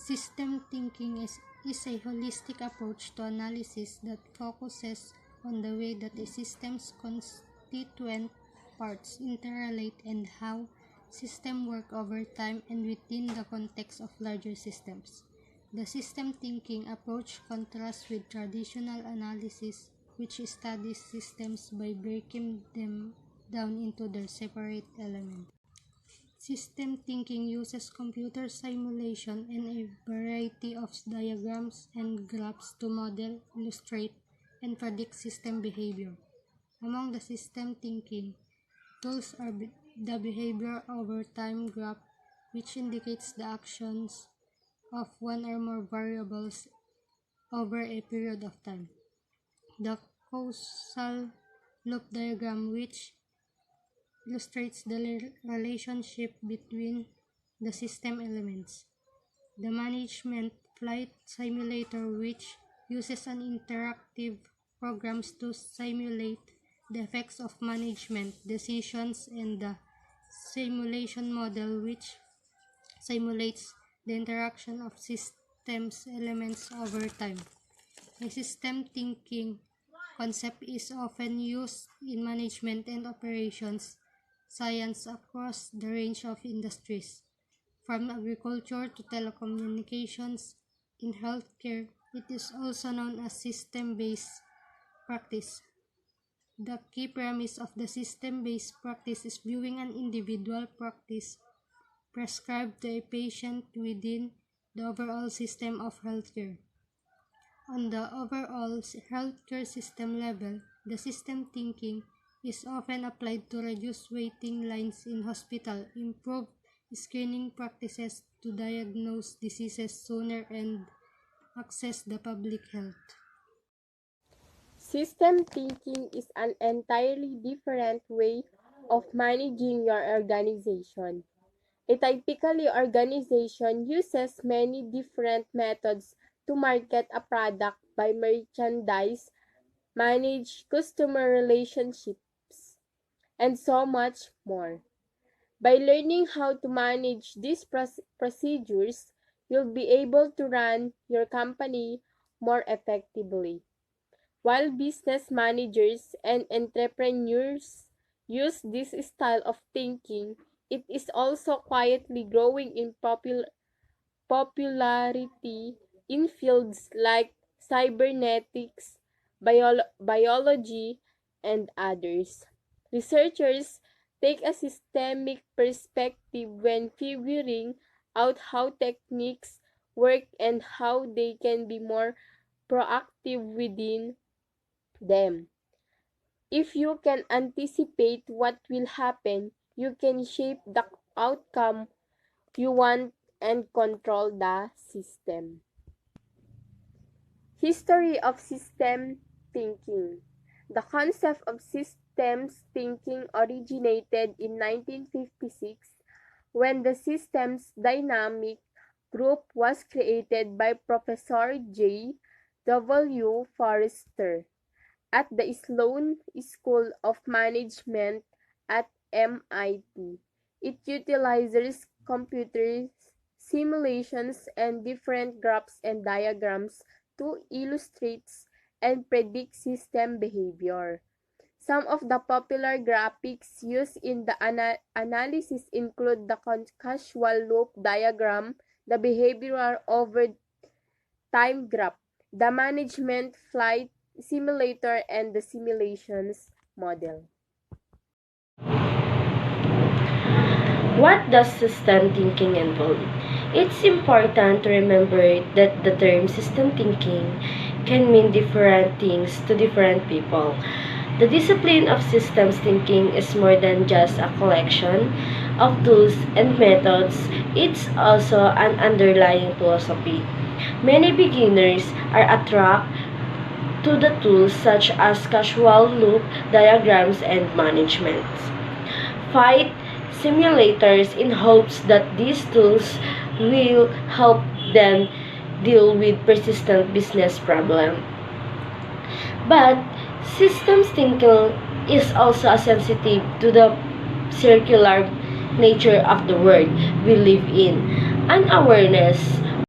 System thinking is a holistic approach to analysis that focuses on the way that a system's constituent parts interrelate and how systems work over time and within the context of larger systems. The system thinking approach contrasts with traditional analysis, which studies systems by breaking them down into their separate elements. System thinking uses computer simulation and a variety of diagrams and graphs to model, illustrate, and predict system behavior. Among the system thinking tools are the behavior over time graph, which indicates the actions of one or more variables over a period of time. The causal loop diagram, which illustrates the relationship between the system elements. The management flight simulator, which uses an interactive programs to simulate the effects of management decisions, and the simulation model, which simulates the interaction of systems elements over time. A system thinking concept is often used in management and operations science across the range of industries, from agriculture to telecommunications. In healthcare, it is also known as system-based practice. The key premise of the system-based practice is viewing an individual practice prescribed to a patient within the overall system of healthcare. On the overall healthcare system level, the system thinking is often applied to reduce waiting lines in hospital, improve screening practices to diagnose diseases sooner, and access the public health. System thinking is an entirely different way of managing your organization. A typical organization uses many different methods to market a product, buy merchandise, manage customer relationships, and so much more. By learning how to manage these procedures, you'll be able to run your company more effectively. While business managers and entrepreneurs use this style of thinking, it is also quietly growing in popularity in fields like cybernetics, biology, and others. Researchers take a systemic perspective when figuring out how techniques work and how they can be more proactive within them. If you can anticipate what will happen, you can shape the outcome you want and control the system. History of system thinking. The concept of systems thinking originated in 1956 when the systems dynamic group was created by Professor J. W. Forrester at the Sloan School of Management at MIT. It utilizes computer simulations and different graphs and diagrams to illustrate and predict system behavior. Some of the popular graphics used in the analysis include the causal loop diagram, the behavioral over time graph, the management flight simulator, and the simulations model. What does system thinking involve? It's important to remember that the term system thinking can mean different things to different people. The discipline of systems thinking is more than just a collection of tools and methods, it's also an underlying philosophy. Many beginners are attracted to the tools such as causal loop diagrams and management flight simulators in hopes that these tools will help them deal with persistent business problems. But systems thinking is also sensitive to the circular nature of the world we live in. An awareness